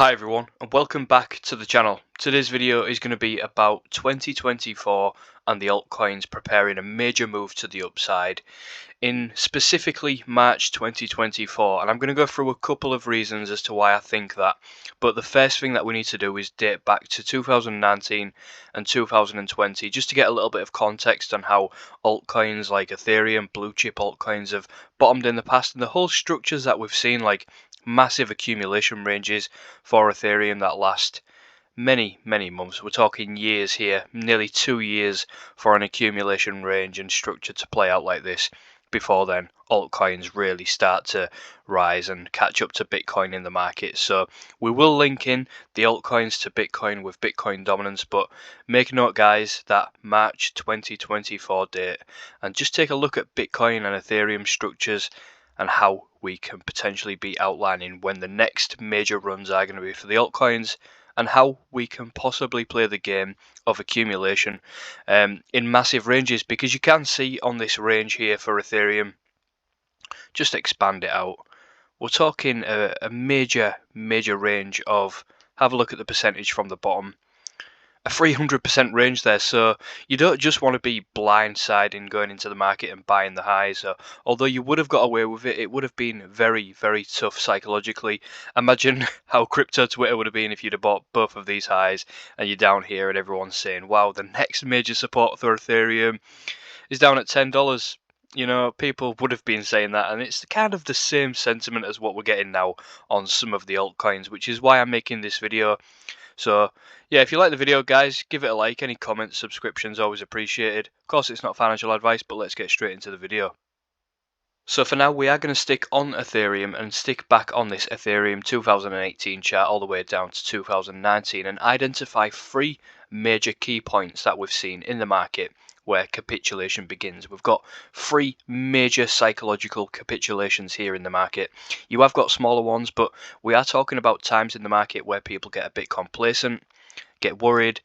Hi everyone and welcome back to the channel. Today's video is going to be about 2024 and the altcoins preparing a major move to the upside in specifically March 2024, and I'm going to go through a couple of reasons as to why I think that. But the first thing that we need to do is date back to 2019 and 2020 just to get a little bit of context on how altcoins like Ethereum, blue chip altcoins, have bottomed in the past, and the whole structures that we've seen, like massive accumulation ranges for Ethereum that last many months. We're talking years here, nearly 2 years for an accumulation range and structure to play out like this before then altcoins really start to rise and catch up to Bitcoin in the market. So we will link in the altcoins to Bitcoin with Bitcoin dominance, but make note guys, that March 2024 date, and just take a look at Bitcoin and Ethereum structures and how we can potentially be outlining when the next major runs are going to be for the altcoins, and how we can possibly play the game of accumulation in massive ranges, because you can see on this range here for Ethereum, just expand it out, we're talking a major range of, have a look at the percentage from the bottom, a 300% range there. So you don't just want to be blindsiding going into the market and buying the highs. So although you would have got away with it, it would have been very tough psychologically. Imagine how crypto Twitter would have been if you'd have bought both of these highs and you're down here and everyone's saying, wow, the next major support for Ethereum is down at $10. You know, people would have been saying that, and it's kind of the same sentiment as what we're getting now on some of the altcoins, which is why I'm making this video. So yeah, if you like the video guys, give it a like, any comments, subscriptions always appreciated. Of course it's not financial advice, but let's get straight into the video. So for now we are going to stick on Ethereum and stick back on this Ethereum 2018 chart all the way down to 2019 and identify 3 major key points that we've seen in the market where capitulation begins. We've got 3 major psychological capitulations here in the market. You have got smaller ones, but we are talking about times in the market where people get a bit complacent, get worried,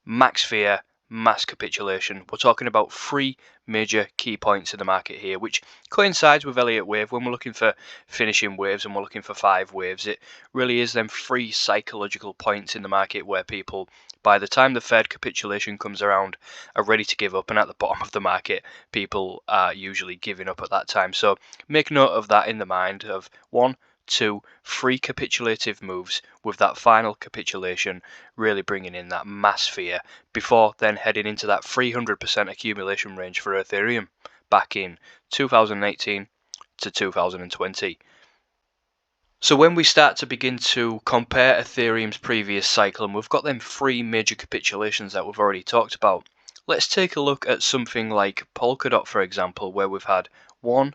max fear, mass capitulation. We're talking about 3 major key points in the market here, which coincides with Elliott wave. When we're looking for finishing waves and we're looking for 5 waves, it really is them 3 psychological points in the market where people, by the time the Fed capitulation comes around, are ready to give up, and at the bottom of the market people are usually giving up at that time. So make note of that in the mind of 1, 2, 3 capitulative moves, with that final capitulation really bringing in that mass fear before then heading into that 300% accumulation range for Ethereum back in 2018 to 2020. So when we start to begin to compare Ethereum's previous cycle, and we've got them 3 major capitulations that we've already talked about, let's take a look at something like Polkadot, for example, where we've had 1,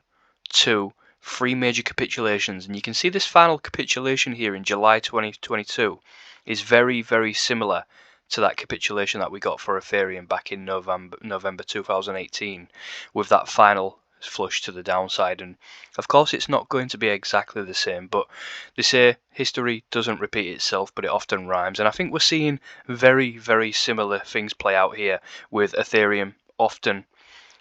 2, 3 major capitulations, and you can see this final capitulation here in July 2022 is very similar to that capitulation that we got for Ethereum back in November 2018, with that final flush to the downside. And of course it's not going to be exactly the same, but they say history doesn't repeat itself, but it often rhymes, and I think we're seeing very similar things play out here with Ethereum. Often,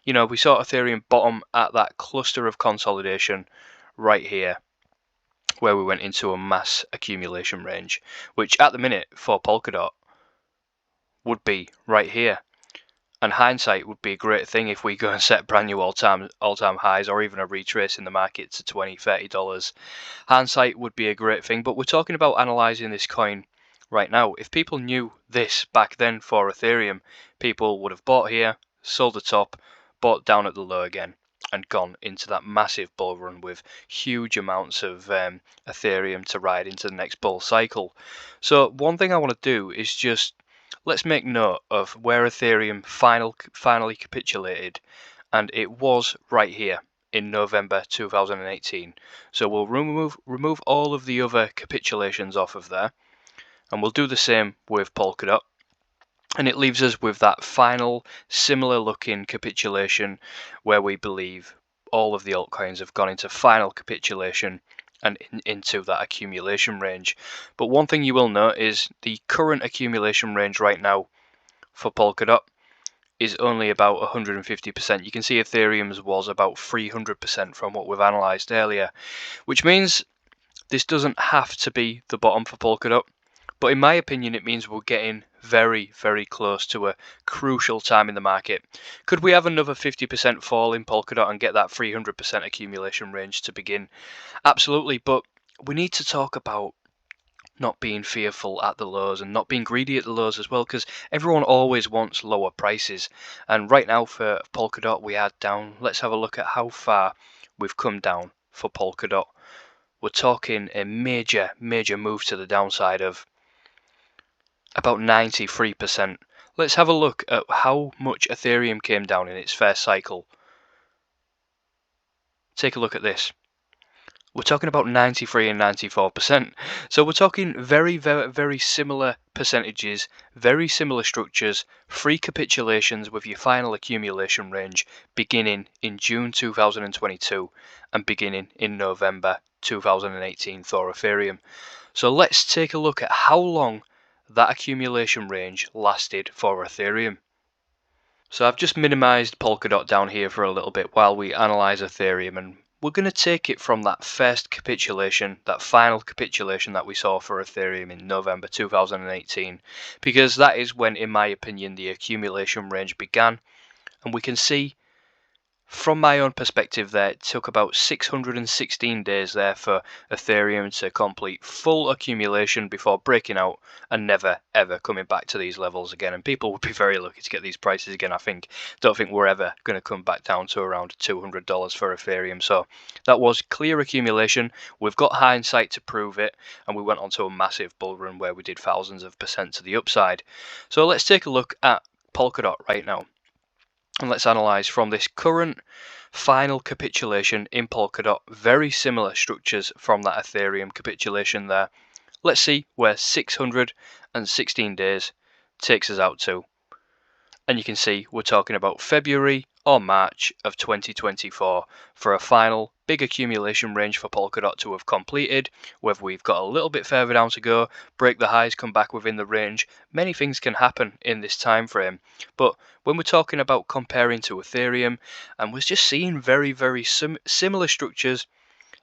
you know, we saw Ethereum bottom at that cluster of consolidation right here, where we went into a mass accumulation range, which at the minute for Polkadot would be right here. And hindsight would be a great thing if we go and set brand new all-time highs, or even a retrace in the market to $20, $30. Hindsight would be a great thing, but we're talking about analysing this coin right now. If people knew this back then for Ethereum, people would have bought here, sold the top, bought down at the low again, and gone into that massive bull run with huge amounts of Ethereum to ride into the next bull cycle. So one thing I want to do is just, let's make note of where Ethereum finally capitulated, and it was right here in November 2018. So we'll remove all of the other capitulations off of there, and we'll do the same with Polkadot. And it leaves us with that final similar looking capitulation where we believe all of the altcoins have gone into final capitulation and into that accumulation range. But one thing you will note is the current accumulation range right now for Polkadot is only about 150%. You can see Ethereum's was about 300% from what we've analysed earlier, which means This doesn't have to be the bottom for Polkadot, but in my opinion it means we're getting very, very close to a crucial time in the market. Could we have another 50% fall in Polkadot and get that 300% accumulation range to begin? Absolutely, but we need to talk about not being fearful at the lows and not being greedy at the lows as well, because everyone always wants lower prices. And right now for Polkadot we are down. Let's have a look at how far we've come down for Polkadot. We're talking a major move to the downside of about 93%. Let's have a look at how much Ethereum came down in its first cycle. Take a look at this. We're talking about 93 and 94%. So we're talking very similar percentages, very similar structures, free capitulations with your final accumulation range beginning in June 2022 and beginning in November 2018 for Ethereum. So let's take a look at how long that accumulation range lasted for Ethereum. So I've just minimized Polkadot down here for a little bit while we analyze Ethereum, and we're going to take it from that first capitulation, that final capitulation that we saw for Ethereum in November 2018, because that is when, in my opinion, the accumulation range began. And we can see from my own perspective there, it took about 616 days there for Ethereum to complete full accumulation before breaking out and never ever coming back to these levels again. And people would be very lucky to get these prices again. Don't think we're ever going to come back down to around $200 for Ethereum. So that was clear accumulation. We've got hindsight to prove it, and we went on to a massive bull run where we did thousands of percent to the upside. So let's take a look at Polkadot right now. And let's analyze from this current final capitulation in Polkadot, very similar structures from that Ethereum capitulation there. Let's see where 616 days takes us out to. And you can see we're talking about February or March of 2024 for a final big accumulation range for Polkadot to have completed. Whether we've got a little bit further down to go, break the highs, come back within the range, many things can happen in this time frame. But when we're talking about comparing to Ethereum, and we're just seeing very similar structures,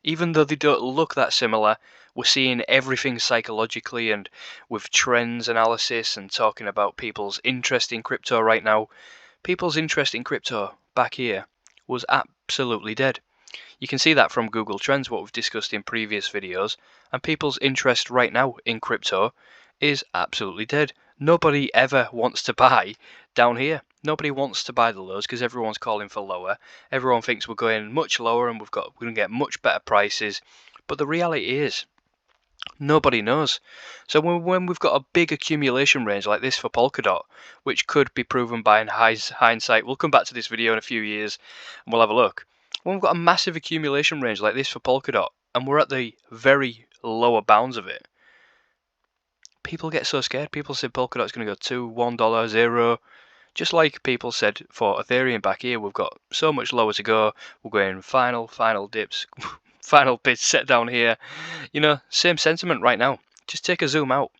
even though they don't look that similar, we're seeing everything psychologically and with trends analysis and talking about people's interest in crypto right now. People's interest in crypto back here was absolutely dead. You can see that from Google Trends, what we've discussed in previous videos, and people's interest right now in crypto is absolutely dead. Nobody ever wants to buy down here. Nobody wants to buy the lows because everyone's calling for lower. Everyone thinks we're going much lower and we're going to get much better prices. But the reality is, nobody knows. So when we've got a big accumulation range like this for Polkadot, which could be proven by hindsight, we'll come back to this video in a few years and we'll have a look. When we've got a massive accumulation range like this for Polkadot and we're at the very lower bounds of it, people get so scared. People say Polkadot's going to go to $1, $0. Just like people said for Ethereum back here, we've got so much lower to go. We're going final dips, final bids set down here. You know, same sentiment right now. Just take a zoom out.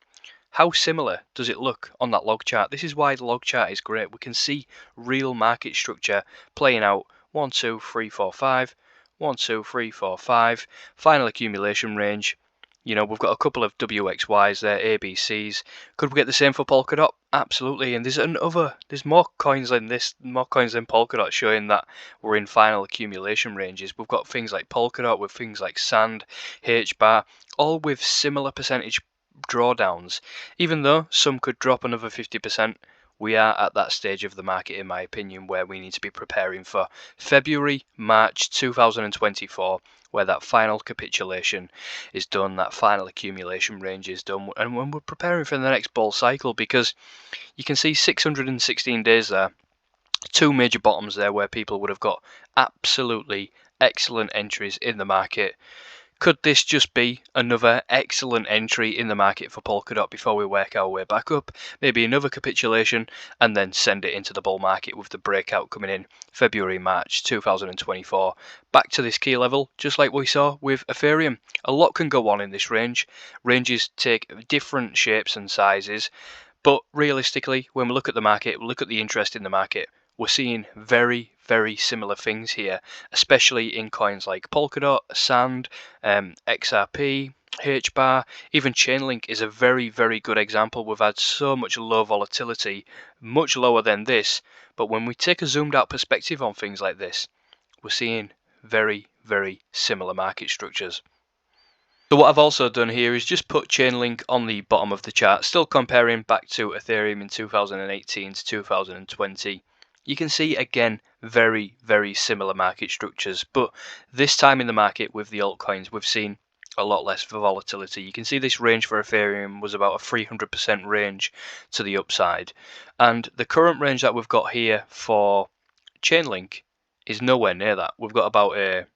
How similar does it look on that log chart? This is why the log chart is great. We can see real market structure playing out. 1, 2, 3, 4, 5. 1, 2, 3, 4, 5. Final accumulation range. You know, we've got a couple of WXYs there, ABCs. Could we get the same for Polkadot? Absolutely. And there's more coins than this, more coins than Polkadot showing that we're in final accumulation ranges. We've got things like Polkadot with things like Sand, HBAR, all with similar percentage drawdowns. Even though some could drop another 50%, we are at that stage of the market, in my opinion, where we need to be preparing for February, March 2024, where that final capitulation is done, that final accumulation range is done, and when we're preparing for the next bull cycle, because you can see 616 days there, two major bottoms there where people would have got absolutely excellent entries in the market. Could this just be another excellent entry in the market for Polkadot before we work our way back up? Maybe another capitulation and then send it into the bull market with the breakout coming in February, March 2024. Back to this key level, just like we saw with Ethereum. A lot can go on in this range. Ranges take different shapes and sizes. But realistically, when we look at the market, we look at the interest in the market, we're seeing very similar things here, especially in coins like Polkadot, Sand, XRP, H bar, even Chainlink is a very, very good example. We've had so much low volatility, much lower than this, but when we take a zoomed out perspective on things like this, we're seeing very, very similar market structures. So what I've also done here is just put Chainlink on the bottom of the chart, still comparing back to Ethereum in 2018 to 2020. You can see again very, very similar market structures, but this time in the market with the altcoins we've seen a lot less volatility. You can see this range for Ethereum was about a 300% range to the upside, and the current range that we've got here for Chainlink is nowhere near that. We've got about a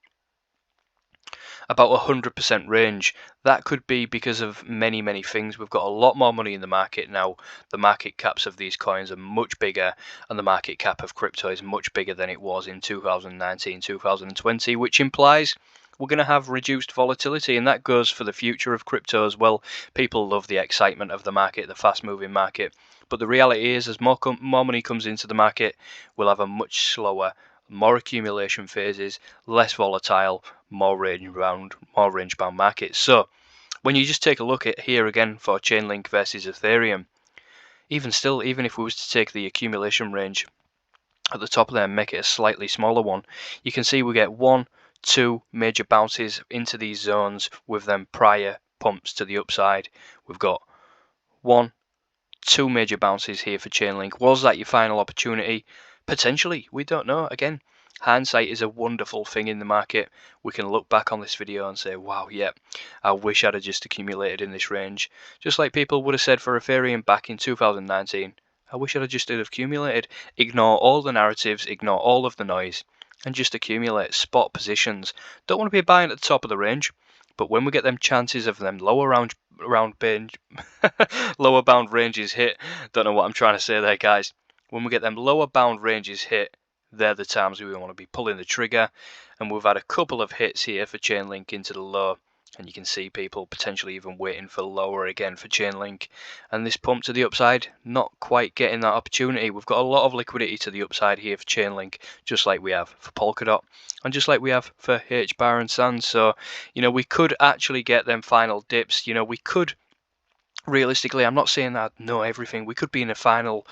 100% range. That could be because of many things. We've got a lot more money in the market now. The market caps of these coins are much bigger, and the market cap of crypto is much bigger than it was in 2019, 2020, which implies we're going to have reduced volatility, and that goes for the future of crypto as well. People love the excitement of the market, the fast moving market, but the reality is as more money comes into the market, we'll have a much slower, more accumulation phases, less volatile, more range bound markets. So when you just take a look at here again for Chainlink versus Ethereum, even if we was to take the accumulation range at the top there and make it a slightly smaller one, you can see we get 1-2 major bounces into these zones with them prior pumps to the upside. We've got 1-2 major bounces here for Chainlink. Was that your final opportunity? Potentially, we don't know. Again, hindsight is a wonderful thing in the market. We can look back on this video and say, wow, yeah, I wish I'd have just accumulated in this range. Just like people would have said for Ethereum back in 2019, I wish I'd have just accumulated. Ignore all the narratives, ignore all of the noise, and just accumulate spot positions. Don't want to be buying at the top of the range, but when we get them chances of them lower lower bound ranges hit, don't know what I'm trying to say there, guys. When we get them lower bound ranges hit, they're the times we want to be pulling the trigger. And we've had a couple of hits here for Chainlink into the low, and you can see people potentially even waiting for lower again for Chainlink. And this pump to the upside, not quite getting that opportunity. We've got a lot of liquidity to the upside here for Chainlink, just like we have for Polkadot, and just like we have for H bar and Sand. So, we could actually get them final dips. We could, realistically, I'm not saying that I know everything. We could be in a final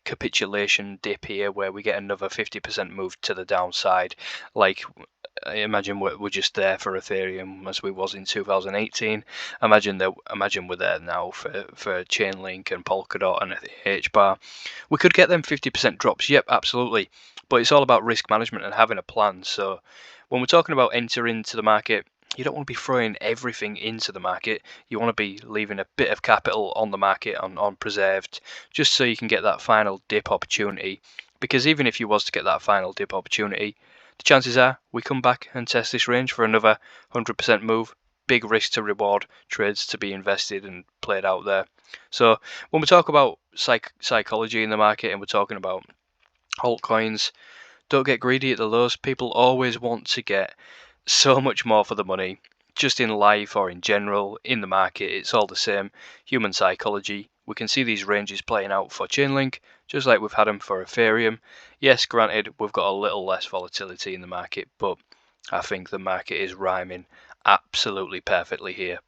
capitulation dip here where we get another 50% move to the downside. Like, imagine we're just there for Ethereum as we was in 2018. Imagine we're there now for Chainlink and Polkadot and H bar. We could get them 50% drops. Yep, absolutely. But it's all about risk management and having a plan. So when we're talking about entering into the market, you don't want to be throwing everything into the market. You want to be leaving a bit of capital on the market on preserved, just so you can get that final dip opportunity. Because even if you was to get that final dip opportunity, the chances are we come back and test this range for another 100% move. Big risk to reward trades to be invested and played out there. So when we talk about psychology in the market and we're talking about altcoins, don't get greedy at the lows. People always want to get so much more for the money. Just in life or in general, in the market, it's all the same. Human psychology. We can see these ranges playing out for Chainlink, just like we've had them for Ethereum. Yes, granted, we've got a little less volatility in the market, but I think the market is rhyming absolutely perfectly here.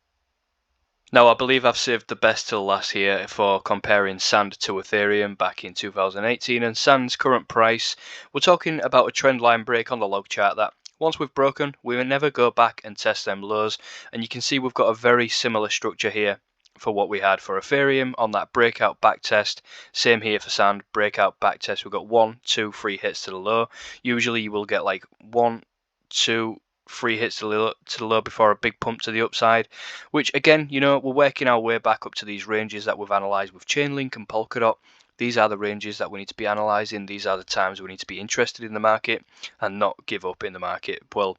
Now, I believe I've saved the best till last here for comparing Sand to Ethereum back in 2018 and Sand's current price. We're talking about a trend line break on the log chart that once we've broken, we will never go back and test them lows. And you can see we've got a very similar structure here for what we had for Ethereum on that breakout back test. Same here for Sand, breakout back test. We've got 1, 2, 3 hits to the low. Usually you will get like 1, 2, 3 hits to the low before a big pump to the upside, which again, we're working our way back up to these ranges that we've analysed with Chainlink and Polkadot. These are the ranges that we need to be analysing. These are the times we need to be interested in the market and not give up in the market. Well,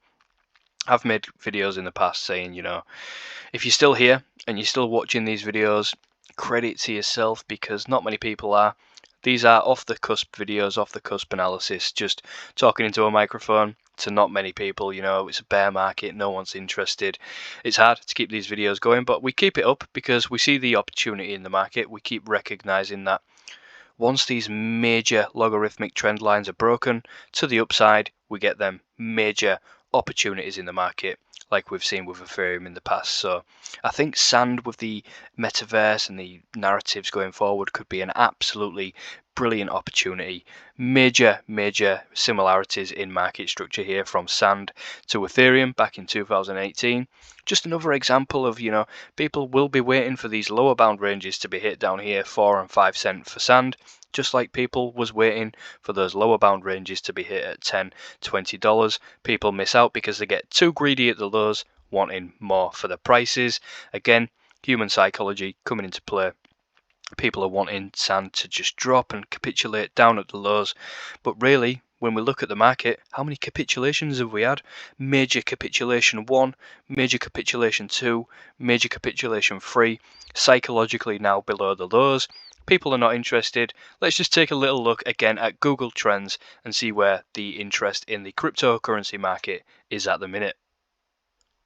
I've made videos in the past saying, if you're still here and you're still watching these videos, credit to yourself, because not many people are. These are off the cusp videos, off the cusp analysis, just talking into a microphone to not many people. It's a bear market, no one's interested. It's hard to keep these videos going, but we keep it up because we see the opportunity in the market. We keep recognizing that once these major logarithmic trend lines are broken to the upside, we get them major opportunities in the market. like we've seen with Ethereum in the past. So I think Sand with the metaverse and the narratives going forward could be an absolutely brilliant opportunity. Major similarities in market structure here from Sand to Ethereum back in 2018. Just another example of, you know, people will be waiting for these lower bound ranges to be hit down here, 4 and 5 cent for Sand, just like people was waiting for those lower bound ranges to be hit at $10, $20. People miss out because they get too greedy at the lows, wanting more for the prices. Again, human psychology coming into play. People are wanting Sand to just drop and capitulate down at the lows, but really, when we look at the market, how many capitulations have we had? Major capitulation 1, major capitulation 2, major capitulation 3, psychologically now below the lows. People are not interested. Let's just take a little look again at Google Trends and see where the interest in the cryptocurrency market is at the minute.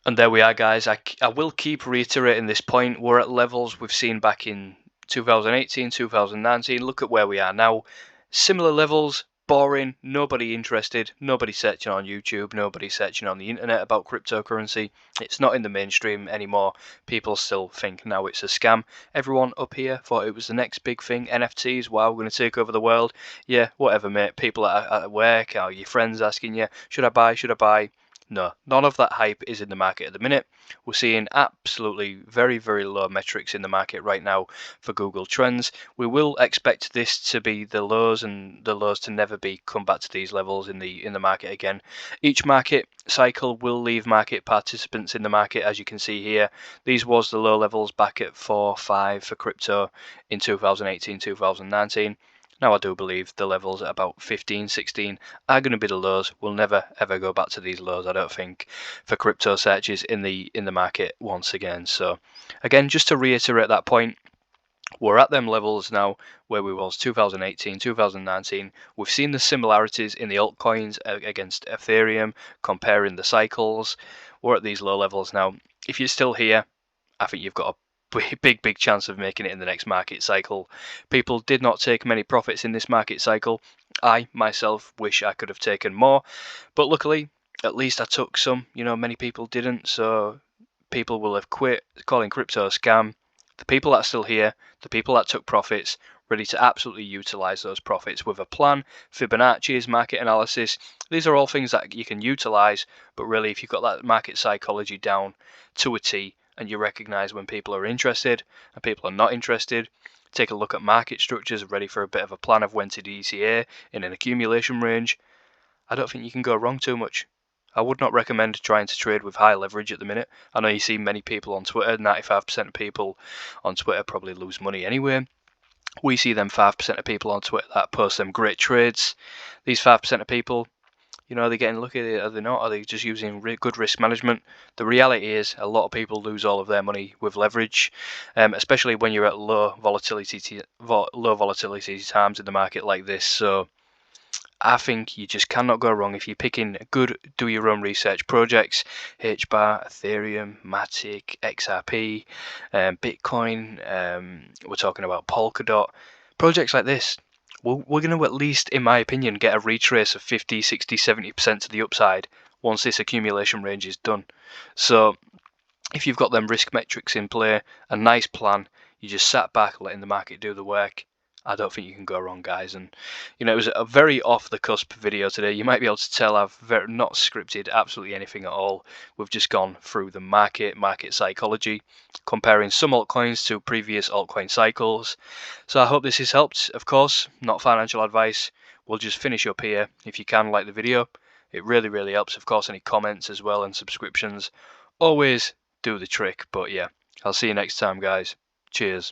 And there we are, guys. I will keep reiterating this point. We're at levels we've seen back in 2018, 2019. Look at where we are now. Similar levels, boring, nobody interested, nobody searching on YouTube, nobody searching on the internet about cryptocurrency. It's not in the mainstream anymore. People still think now it's a scam. Everyone up here thought it was the next big thing. NFTs, wow, we're going to take over the world. Yeah, whatever, mate. People at work, or your friends asking you, should I buy, should I buy? No, none of that hype is in the market at the minute. We're seeing absolutely very low metrics in the market right now for Google Trends. We will expect this to be the lows, and the lows to never be come back to these levels in the market again. Each market cycle will leave market participants in the market, as you can see here. These was the low levels back at 4, 5 for crypto in 2018, 2019. Now I do believe the levels at about 15, 16 are going to be the lows. We'll never ever go back to these lows, I don't think, for crypto searches in the market once again. So again, just to reiterate that point, we're at them levels now where we was 2018, 2019. We've seen the similarities in the altcoins against Ethereum, comparing the cycles. We're at these low levels now. If you're still here, I think you've got a big chance of making it in the next market cycle. People did not take many profits in this market cycle. I myself wish I could have taken more, but luckily at least I took some. You know, many people didn't, so people will have quit calling crypto a scam. The people that are still here, the people that took profits, ready to absolutely utilize those profits with a plan, Fibonacci's, market analysis. These are all things that you can utilize, but really if you've got that market psychology down to a T, and you recognize when people are interested and people are not interested, take a look at market structures, ready for a bit of a plan of when to DCA in an accumulation range, I don't think you can go wrong too much. I would not recommend trying to trade with high leverage at the minute. I know you see many people on Twitter, 95% of people on Twitter probably lose money anyway. We see them 5% of people on Twitter that post them great trades. These 5% of people, you know, are they getting lucky? Are they not? Are they just using good risk management? The reality is a lot of people lose all of their money with leverage, especially when you're at low volatility times in the market like this. So I think you just cannot go wrong if you're picking good, do your own research projects. HBAR, Ethereum, Matic, XRP, Bitcoin. We're talking about Polkadot. Projects like this, we're going to at least, in my opinion, get a retrace of 50, 60, 70% to the upside once this accumulation range is done. So if you've got them risk metrics in play, a nice plan, you just sat back letting the market do the work, I don't think you can go wrong, guys. And you know, it was a very off the cusp video today. You might be able to tell I've not scripted absolutely anything at all. We've just gone through the market psychology, comparing some altcoins to previous altcoin cycles. So I hope this has helped. Of course, not financial advice. We'll just finish up here. If you can, like the video, it really helps. Of course, any comments as well and subscriptions always do the trick. But yeah, I'll see you next time, guys. Cheers.